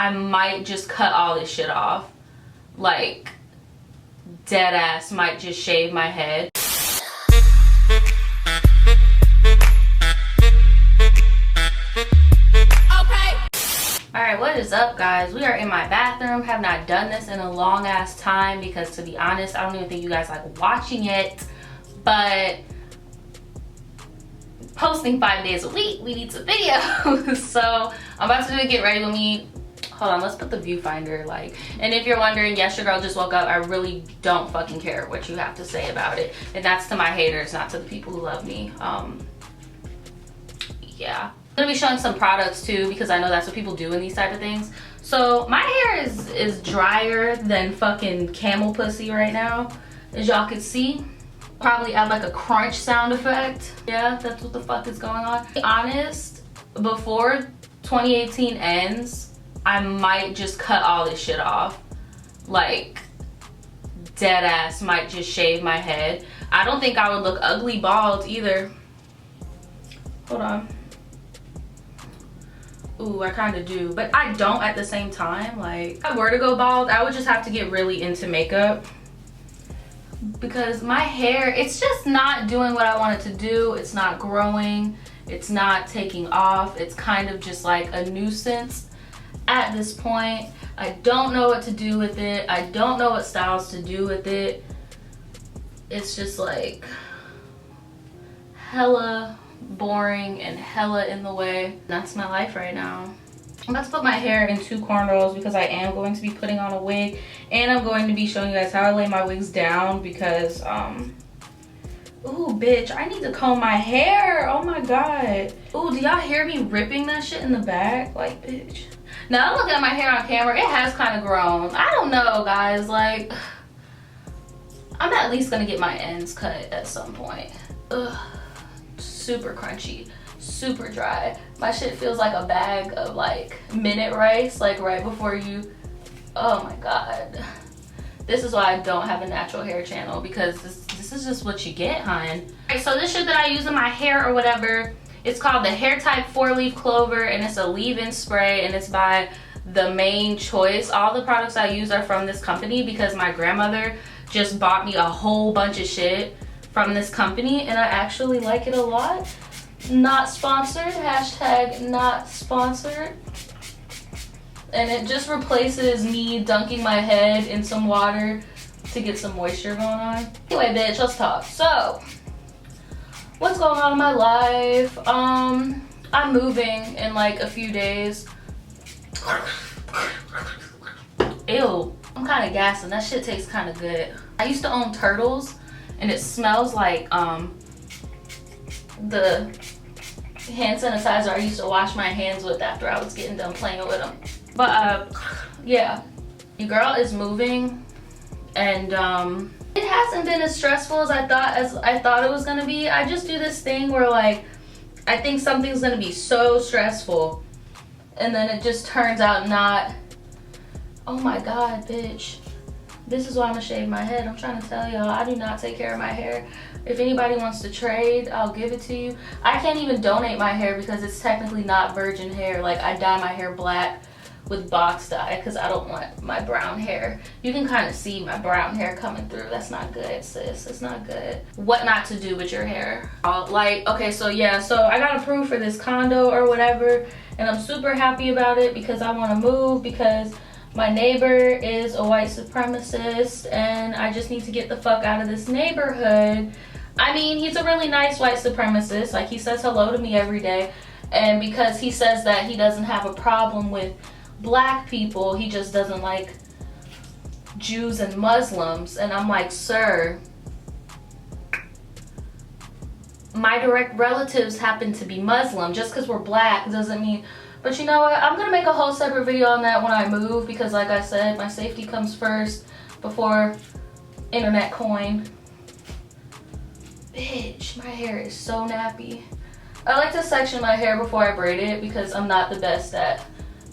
I might just cut all this shit off. Like, dead ass might just shave my head. Alright, what is up, guys? We are in my bathroom. Have not done this in a long ass time because, to be honest, I don't even think you guys like watching it. But posting 5 days a week, we need some videos. So I'm about to do a get ready with me. Hold on, let's put the viewfinder like. And if you're wondering, yes, your girl just woke up. I really don't fucking care what you have to say about it. And that's to my haters, not to the people who love me. Yeah. I'm gonna be showing some products too because I know that's what people do in these type of things. So my hair is drier than fucking camel pussy right now, as y'all can see. Probably add like a crunch sound effect. Yeah, that's what the fuck is going on. To be honest, before 2018 ends, I might just cut all this shit off. Like, dead ass might just shave my head. I don't think I would look ugly bald either. Hold on. Ooh, I kind of do, but I don't at the same time. Like, if I were to go bald, I would just have to get really into makeup because my hair, it's just not doing what I want it to do. It's not growing. It's not taking off. It's kind of just like a nuisance at this point. I don't know what to do with it. I don't know what styles to do with it. It's just like hella boring and hella in the way. That's my life right now. I'm about to put my hair in 2 cornrows because I am going to be putting on a wig, and I'm going to be showing you guys how I lay my wigs down because ooh, bitch, I need to comb my hair. Oh my god. Ooh, do y'all hear me ripping that shit in the back? Like, bitch. Now I look at my hair on camera, it has kind of grown. I don't know, guys. Like, I'm at least gonna get my ends cut at some point. Ugh. Super crunchy, super dry. My shit feels like a bag of like minute rice, like right before you. Oh my god. This is why I don't have a natural hair channel, because this is just what you get, hun. Alright, so this shit that I use in my hair or whatever, it's called the Hair Type 4-Leaf Clover, and it's a leave-in spray, and it's by The Main Choice. All the products I use are from this company because my grandmother just bought me a whole bunch of shit from this company, and I actually like it a lot. Not sponsored, hashtag not sponsored. And it just replaces me dunking my head in some water to get some moisture going on. Anyway, bitch, let's talk. So, what's going on in my life? I'm moving in like a few days. Ew, I'm kind of gassing. That shit tastes kind of good. I used to own turtles, and it smells like the hand sanitizer I used to wash my hands with after I was getting done playing with them. But yeah, your girl is moving, and it hasn't been as stressful as I thought it was gonna be. I just do this thing where like I think something's gonna be so stressful, and then it just turns out not. Oh my god, bitch. This is why I'm gonna shave my head. I'm trying to tell y'all, I do not take care of my hair. If anybody wants to trade, I'll give it to you. I can't even donate my hair because it's technically not virgin hair. Like, I dye my hair black with box dye because I don't want my brown hair. You can kind of see my brown hair coming through. That's not good, sis. It's not good. What not to do with your hair. Like, okay, so yeah, so I got approved for this condo or whatever, and I'm super happy about it because I want to move because my neighbor is a white supremacist, and I just need to get the fuck out of this neighborhood. I mean, he's a really nice white supremacist. Like, he says hello to me every day. And because he says that he doesn't have a problem with black people, he just doesn't like Jews and Muslims. And I'm like, sir, my direct relatives happen to be Muslim. Just because we're black doesn't mean. But you know what? I'm going to make a whole separate video on that when I move because, like I said, my safety comes first before internet coin. Bitch, my hair is so nappy. I like to section my hair before I braid it because I'm not the best at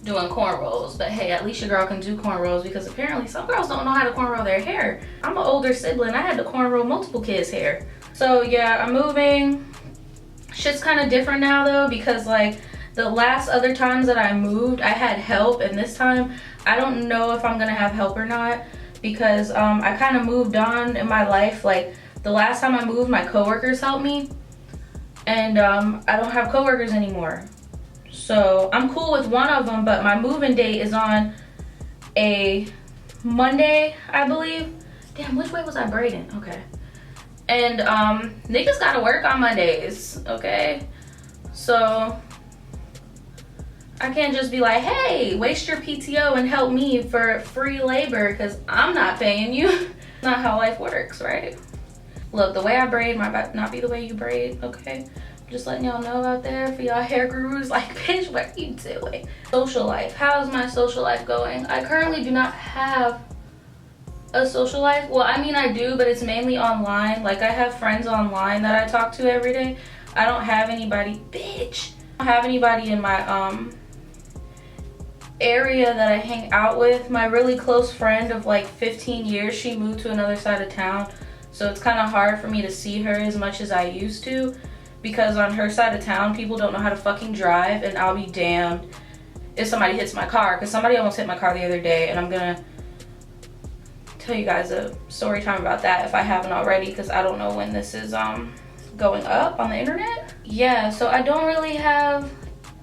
doing cornrows. But hey, at least your girl can do cornrows because apparently some girls don't know how to cornrow their hair. I'm an older sibling. I had to cornrow multiple kids' hair. So yeah, I'm moving. Shit's kind of different now though because like The last other times that I moved, I had help, and this time I don't know if I'm gonna have help or not, because I kind of moved on in my life. Like the last time I moved, my coworkers helped me, and I don't have coworkers anymore. So I'm cool with one of them, but my moving date is on a Monday, I believe. Damn, which way was I braiding? Okay. And niggas gotta work on Mondays, okay? So I can't just be like, hey, waste your PTO and help me for free labor, because I'm not paying you. That's not how life works, right? Look, the way I braid might not be the way you braid, okay? Just letting y'all know out there for y'all hair gurus, like, bitch, what are you doing? Social life. How's my social life going? I currently do not have a social life. Well, I mean, I do, but it's mainly online. Like, I have friends online that I talk to every day. I don't have anybody, bitch. I don't have anybody in my area that I hang out with. My really close friend of like 15 years, she moved to another side of town. So it's kind of hard for me to see her as much as I used to, because on her side of town, people don't know how to fucking drive, and I'll be damned if somebody hits my car, because somebody almost hit my car the other day, and I'm gonna tell you guys a story time about that if I haven't already, because I don't know when this is going up on the internet. Yeah, so I don't really have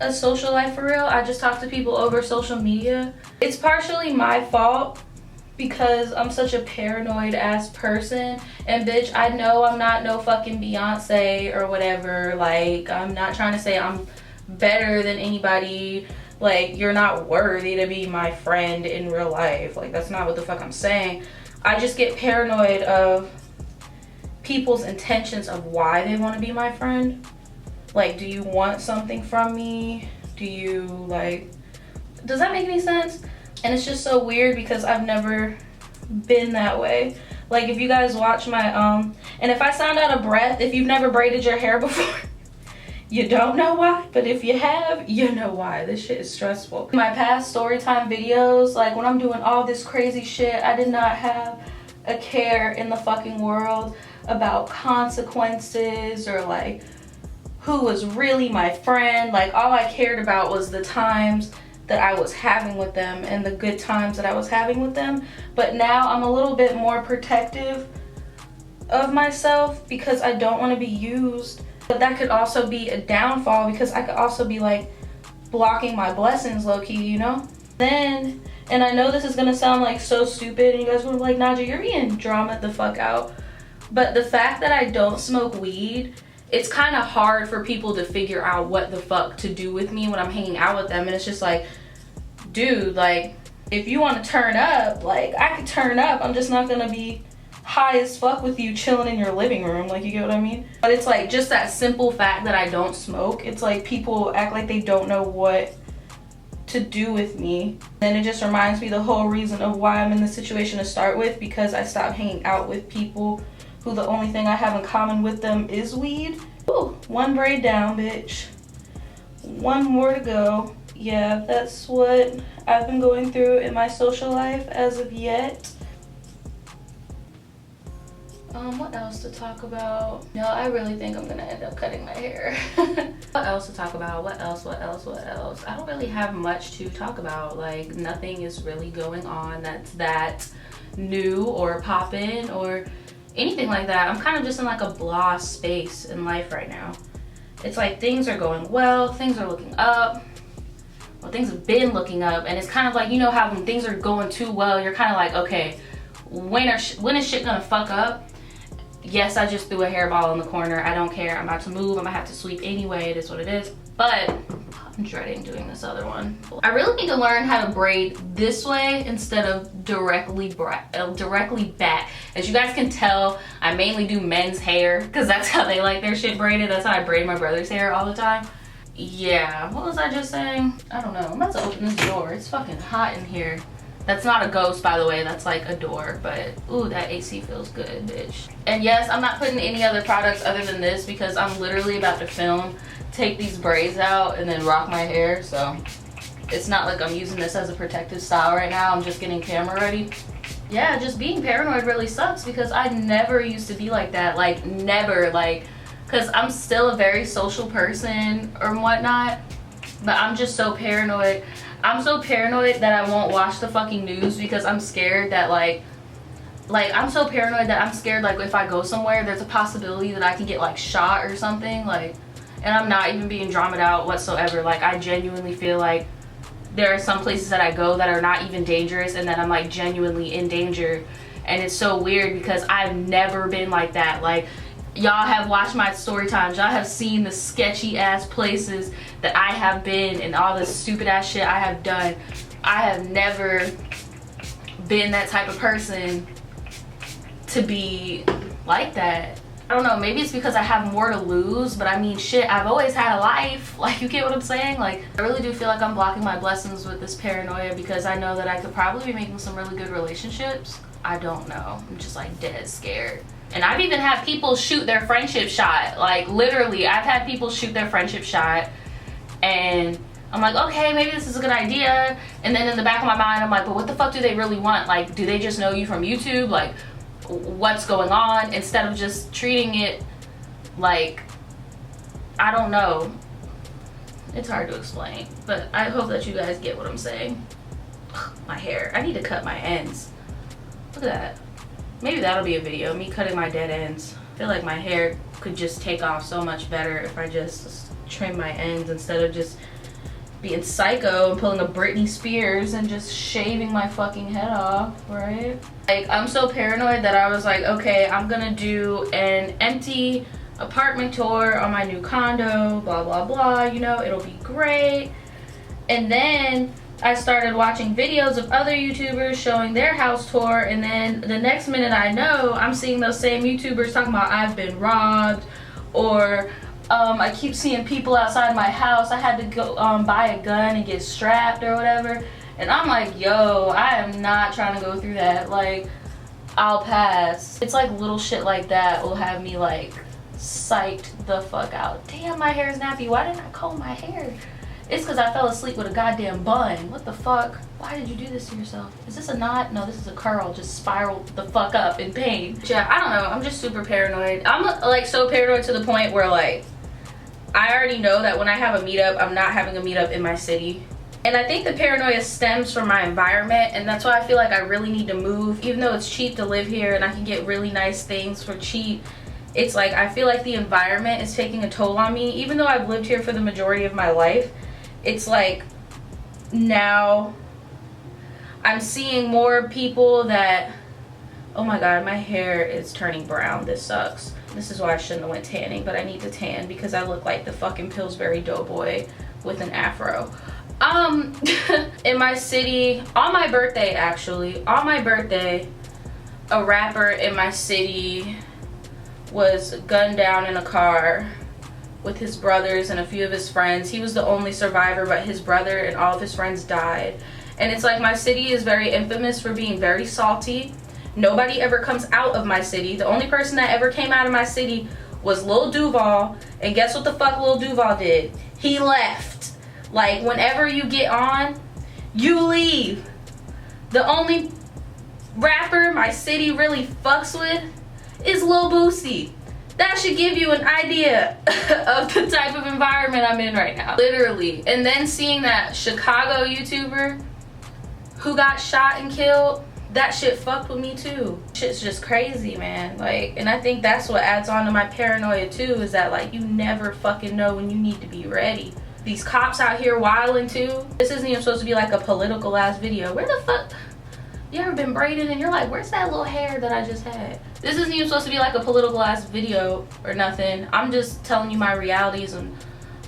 a social life for real. I just talk to people over social media. It's partially my fault, because I'm such a paranoid ass person, and bitch, I know I'm not no fucking Beyonce or whatever. Like, I'm not trying to say I'm better than anybody. Like, you're not worthy to be my friend in real life. Like, that's not what the fuck I'm saying. I just get paranoid of people's intentions of why they want to be my friend. Like, do you want something from me? Do you, like, does that make any sense? And it's just so weird, because I've never been that way. Like, if you guys watch my and if I sound out of breath, if you've never braided your hair before, you don't know why, but if you have, you know why. This shit is stressful. My past storytime videos, like when I'm doing all this crazy shit, I did not have a care in the fucking world about consequences or like who was really my friend. Like, all I cared about was the times that I was having with them and the good times that I was having with them. But now I'm a little bit more protective of myself, because I don't want to be used. But that could also be a downfall, because I could also be like blocking my blessings low-key, you know? Then, and I know this is gonna sound like so stupid, and you guys were like, Naja, you're being drama the fuck out. But the fact that I don't smoke weed, it's kind of hard for people to figure out what the fuck to do with me when I'm hanging out with them. And it's just like, dude, like, if you want to turn up, like, I could turn up. I'm just not gonna be high as fuck with you chilling in your living room. Like, you get what I mean? But it's like, just that simple fact that I don't smoke, it's like people act like they don't know what to do with me. Then it just reminds me the whole reason of why I'm in this situation to start with, because I stopped hanging out with people who the only thing I have in common with them is weed. Ooh, one braid down, bitch. One more to go. Yeah, that's what I've been going through in my social life as of yet. What else to talk about? No, I really think I'm gonna end up cutting my hair. What else to talk about? What else? I don't really have much to talk about. Like, nothing is really going on that's that new or poppin' or anything like that. I'm kind of just in like a blah space in life right now. It's like things are going well, things are looking up. Well, things have been looking up, and it's kind of like, you know how when things are going too well, you're kind of like, okay, when is shit gonna fuck up? Yes, I just threw a hairball in the corner. I don't care. I'm about to move. I'm gonna have to sweep anyway. It is what it is. But I'm dreading doing this other one. I really need to learn how to braid this way instead of directly back. As you guys can tell, I mainly do men's hair because that's how they like their shit braided. That's how I braid my brother's hair all the time. Yeah, what was I just saying? I don't know. I'm about to open this door. It's fucking hot in here. That's not a ghost, by the way. That's like a door, but ooh, that AC feels good, bitch. And yes, I'm not putting any other products other than this because I'm literally about to film, take these braids out, and then rock my hair. So it's not like I'm using this as a protective style right now. I'm just getting camera ready. Yeah, just being paranoid really sucks because I never used to be like that. Like, never. Like, because I'm still a very social person or whatnot. But I'm just so paranoid. I'm so paranoid that I won't watch the fucking news because I'm scared that like I'm so paranoid that I'm scared like if I go somewhere there's a possibility that I can get like shot or something, like, and I'm not even being dramaed out whatsoever. Like I genuinely feel like there are some places that I go that are not even dangerous and that I'm like genuinely in danger. And it's so weird because I've never been like that. Like, y'all have watched my story times, y'all have seen the sketchy ass places that I have been and all this stupid ass shit I have done. I have never been that type of person to be like that. I don't know, maybe it's because I have more to lose, but I mean shit, I've always had a life. Like, you get what I'm saying? Like, I really do feel like I'm blocking my blessings with this paranoia because I know that I could probably be making some really good relationships. I don't know, I'm just like dead scared. And I've even had people shoot their friendship shot. Like, literally, I've had people shoot their friendship shot and I'm like, okay, maybe this is a good idea. And then in the back of my mind, I'm like, but what the fuck do they really want? Like, do they just know you from YouTube? Like, what's going on? Instead of just treating it like, I don't know. It's hard to explain, but I hope that you guys get what I'm saying. My hair, I need to cut my ends. Look at that. Maybe that'll be a video, me cutting my dead ends. I feel like my hair could just take off so much better if I just trim my ends instead of just being psycho and pulling a Britney Spears and just shaving my fucking head off, right? Like, I'm so paranoid that I was like, okay, I'm gonna do an empty apartment tour on my new condo, blah, blah, blah, you know, it'll be great. And then I started watching videos of other YouTubers showing their house tour, and then the next minute I know, I'm seeing those same YouTubers talking about I've been robbed, or I keep seeing people outside my house. I had to go buy a gun and get strapped or whatever. And I'm like, yo, I am not trying to go through that. Like, I'll pass. It's like little shit like that will have me like psyched the fuck out. Damn, my hair is nappy. Why didn't I comb my hair? It's because I fell asleep with a goddamn bun. What the fuck? Why did you do this to yourself? Is this a knot? No, this is a curl. Just spiraled the fuck up in pain. Yeah, I don't know. I'm just super paranoid. I'm like so paranoid to the point where like, I already know that when I have a meetup, I'm not having a meetup in my city. And I think the paranoia stems from my environment, and that's why I feel like I really need to move. Even though it's cheap to live here and I can get really nice things for cheap, it's like I feel like the environment is taking a toll on me. Even though I've lived here for the majority of my life, it's like now I'm seeing more people that, oh my god, my hair is turning brown. This sucks. This is why I shouldn't have went tanning, but I need to tan because I look like the fucking Pillsbury Doughboy with an afro. In my city, on my birthday actually, on my birthday, a rapper in my city was gunned down in a car with his brothers and a few of his friends. He was the only survivor, but his brother and all of his friends died. And it's like my city is very infamous for being very salty. Nobody ever comes out of my city. The only person that ever came out of my city was Lil Duval. And guess what the fuck Lil Duval did? He left. Like, whenever you get on, you leave. The only rapper my city really fucks with is Lil Boosie. That should give you an idea of the type of environment I'm in right now. Literally. And then seeing that Chicago YouTuber who got shot and killed, that shit fucked with me too. Shit's just crazy, man. Like, and I think that's what adds on to my paranoia too, is that like you never fucking know when you need to be ready. These cops out here wilding too. This isn't even supposed to be like a political ass video. Where the fuck? You ever been braided and you're like, where's that little hair that I just had? This isn't even supposed to be like a political ass video or nothing. I'm just telling you my realities and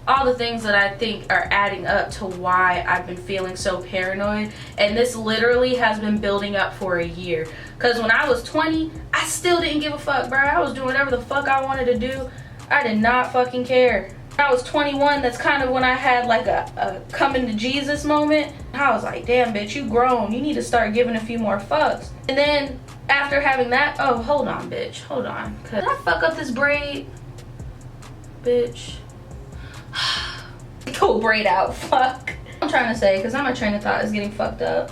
all the things that I think are adding up to why I've been feeling so paranoid. And this literally has been building up for a year. Because when I was 20, I still didn't give a fuck, bro. I was doing whatever the fuck I wanted to do. I did not fucking care. When I was 21, that's kind of when I had like a coming to Jesus moment. I was like, damn, bitch, you grown. You need to start giving a few more fucks. And then after having that, oh, hold on, bitch. Hold on. Did I fuck up this braid? Bitch. Go braid out, fuck. I'm trying to say, because now my train of thought is getting fucked up,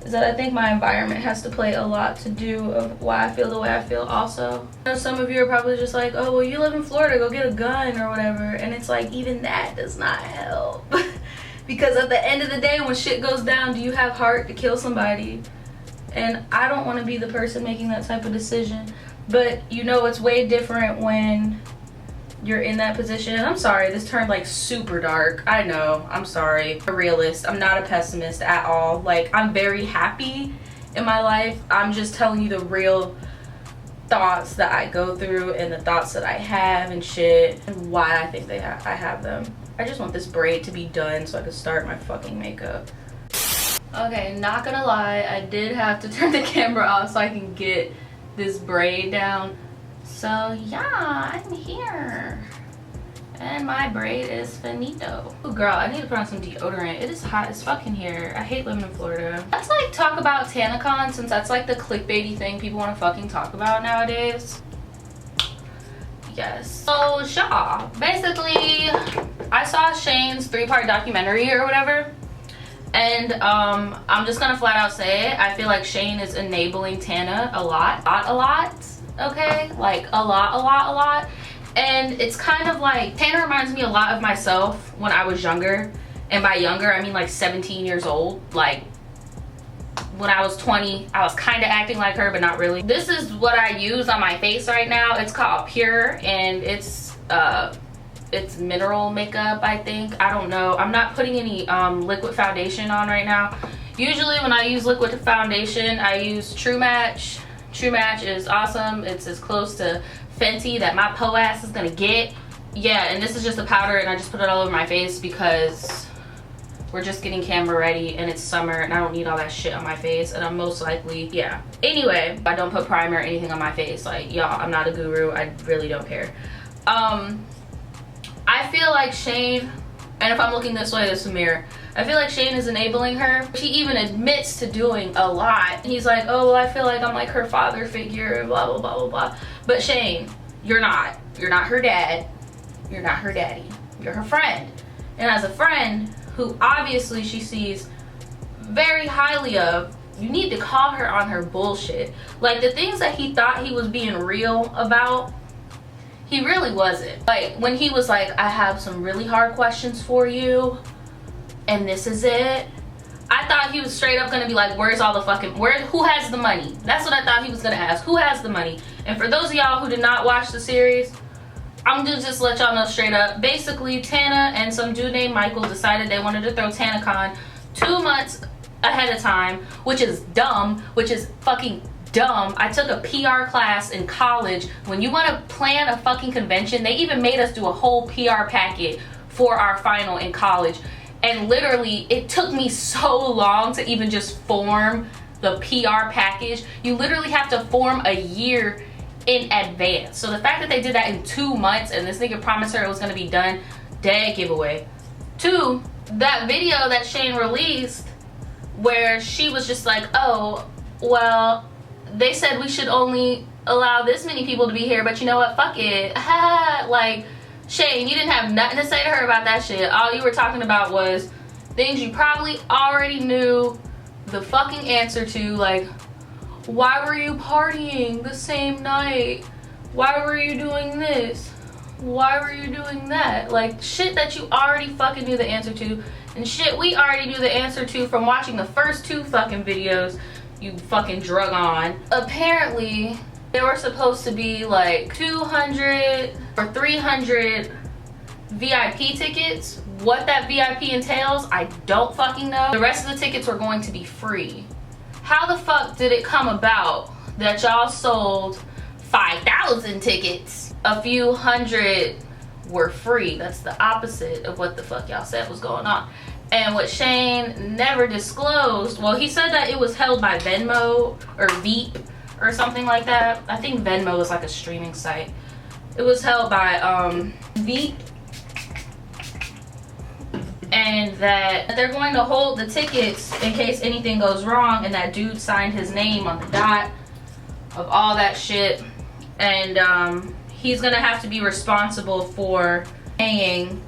is that I think my environment has to play a lot to do of why I feel the way I feel also. I know some of you are probably just like, oh, well, you live in Florida, go get a gun or whatever. And it's like, even that does not help. Because at the end of the day, when shit goes down, do you have heart to kill somebody? And I don't want to be the person making that type of decision. But you know, it's way different when you're in that position. I'm sorry, this turned like super dark. I know, I'm sorry. A realist. I'm not a pessimist at all. Like, I'm very happy in my life. I'm just telling you the real thoughts that I go through and the thoughts that I have and shit, and why I think I have them. I just want this braid to be done so I can start my fucking makeup. Okay, not gonna lie, I did have to turn the camera off so I can get this braid down. So yeah, I'm here. And my braid is finito. Oh girl, I need to put on some deodorant. It is hot as fucking here. I hate living in Florida. Let's like talk about TanaCon, since that's like the clickbaity thing people want to fucking talk about nowadays. Yes. So Shaw, basically I saw Shane's 3-part documentary or whatever. And I'm just gonna flat out say it. I feel like Shane is enabling Tana a lot. Okay? Like a lot. And it's kind of like, Tana reminds me a lot of myself when I was younger. And by younger, I mean like 17 years old. Like, when I was 20, I was kind of acting like her, but not really. This is what I use on my face right now. It's called Pure, and it's mineral makeup, I think. I don't know. I'm not putting any liquid foundation on right now. Usually when I use liquid foundation, I use True Match. True Match is awesome. It's as close to Fenty that my po ass is gonna get. Yeah, and this is just a powder, and I just put it all over my face because we're just getting camera ready and it's summer and I don't need all that shit on my face, and I'm most likely, yeah. Anyway, I don't put primer or anything on my face. Like, y'all, I'm not a guru. I really don't care. I feel like Shane, and if I'm looking this way, there's a mirror. I feel like Shane is enabling her. She even admits to doing a lot. He's like, oh, well, I feel like I'm like her father figure, blah, blah, blah, blah, blah. But Shane, you're not. You're not her dad. You're not her daddy. You're her friend. And as a friend who obviously she sees very highly of, you need to call her on her bullshit. Like, the things that he thought he was being real about, he really wasn't. Like, when he was like, I have some really hard questions for you, and this is it. I thought he was straight up gonna be like, where's all the fucking, who has the money? That's what I thought he was gonna ask. Who has the money? And for those of y'all who did not watch the series, I'm gonna just let y'all know straight up. Basically, Tana and some dude named Michael decided they wanted to throw TanaCon 2 months ahead of time, which is dumb, which is fucking dumb. I took a PR class in college. When you want to plan a fucking convention, they even made us do a whole PR packet for our final in college. And literally, it took me so long to even just form the PR package. You literally have to form a year in advance. So the fact that they did that in 2 months and this nigga promised her it was going to be done, dead giveaway. 2, that video that Shane released where she was just like, oh, well, they said we should only allow this many people to be here, but you know what, fuck it. Like, Shane, you didn't have nothing to say to her about that shit. All you were talking about was things you probably already knew the fucking answer to, like, why were you partying the same night? Why were you doing this? Why were you doing that? Like, shit that you already fucking knew the answer to, and shit we already knew the answer to from watching the first 2 fucking videos you fucking drug on. Apparently, there were supposed to be like 200 or 300 VIP tickets. What that VIP entails, I don't fucking know. The rest of the tickets were going to be free. How the fuck did it come about that y'all sold 5,000 tickets? A few hundred were free. That's the opposite of what the fuck y'all said was going on. And what Shane never disclosed, well, he said that it was held by Venmo or Veep or something like that. I think Venmo is like a streaming site. It was held by Veep. And that they're going to hold the tickets in case anything goes wrong, and that dude signed his name on the dot of all that shit. And he's gonna have to be responsible for paying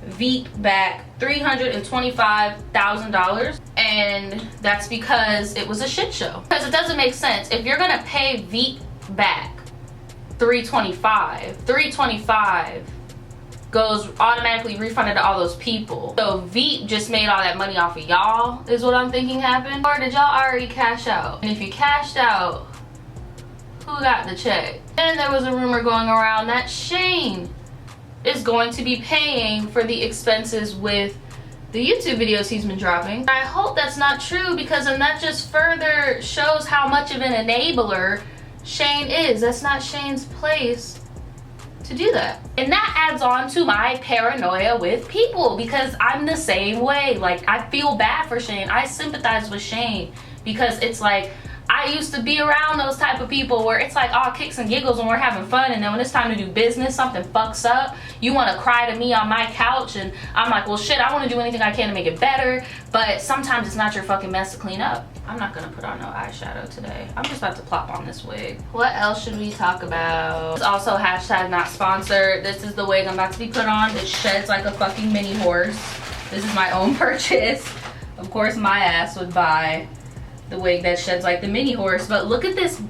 Veep back $325,000, and that's because it was a shit show. Because it doesn't make sense. If you're gonna pay Veep back $325 goes automatically refunded to all those people. So Veep just made all that money off of y'all, is what I'm thinking happened. Or did y'all already cash out? And if you cashed out, who got the check? And there was a rumor going around that Shane is going to be paying for the expenses with the YouTube videos he's been dropping. I hope that's not true, because then that just further shows how much of an enabler Shane is. That's not Shane's place to do that. And that adds on to my paranoia with people, because I'm the same way. Like, I feel bad for Shane. I sympathize with Shane, because it's like, I used to be around those type of people where it's like all kicks and giggles when we're having fun, and then when it's time to do business, something fucks up. You want to cry to me on my couch, and I'm like, well shit, I want to do anything I can to make it better, but sometimes it's not your fucking mess to clean up. I'm not gonna put on no eyeshadow today. I'm just about to plop on this wig. What else should we talk about? It's also hashtag not sponsored. This is the wig I'm about to be put on. It sheds like a fucking mini horse. This is my own purchase. Of course my ass would buy the wig that sheds like the mini horse, but look at this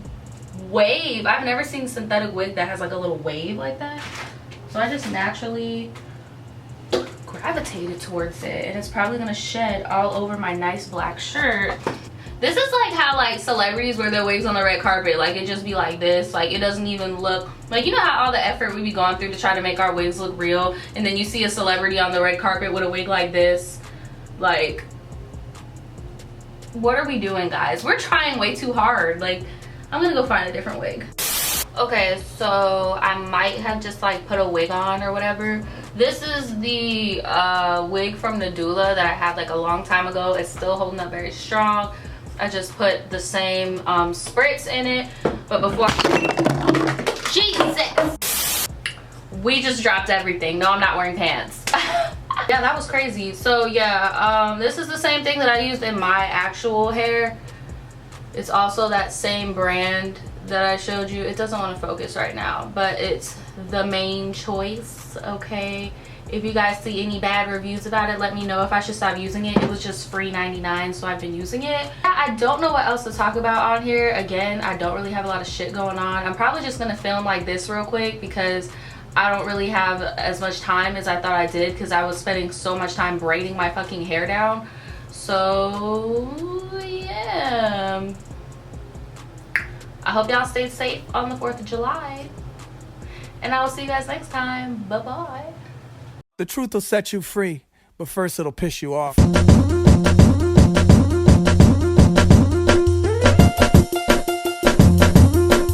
wave. I've never seen a synthetic wig that has like a little wave like that. So I just naturally gravitated towards it, and it's probably gonna shed all over my nice black shirt. This is like how like celebrities wear their wigs on the red carpet, like it just be like this, like it doesn't even look like, you know how all the effort we be going through to try to make our wigs look real, and then you see a celebrity on the red carpet with a wig like this. Like, what are we doing, guys? We're trying way too hard. Like, I'm gonna go find a different wig. Okay, so I might have just like put a wig on or whatever. This is the wig from the doula that I had like a long time ago. It's still holding up very strong. I just put the same spritz in it, but before, Jesus, we just dropped everything. No, I'm not wearing pants. Yeah, that was crazy. So yeah, this is the same thing that I used in my actual hair. It's also that same brand that I showed you. It doesn't want to focus right now, but it's the main choice. Okay, if you guys see any bad reviews about it, let me know if I should stop using it. It was just free 99, so I've been using it. I don't know what else to talk about on here. Again, I don't really have a lot of shit going on. I'm probably just gonna film like this real quick, because I don't really have as much time as I thought I did, because I was spending so much time braiding my fucking hair down. So yeah, I hope y'all stayed safe on the 4th of July, and I will see you guys next time. Bye bye. The truth will set you free, but first it'll piss you off.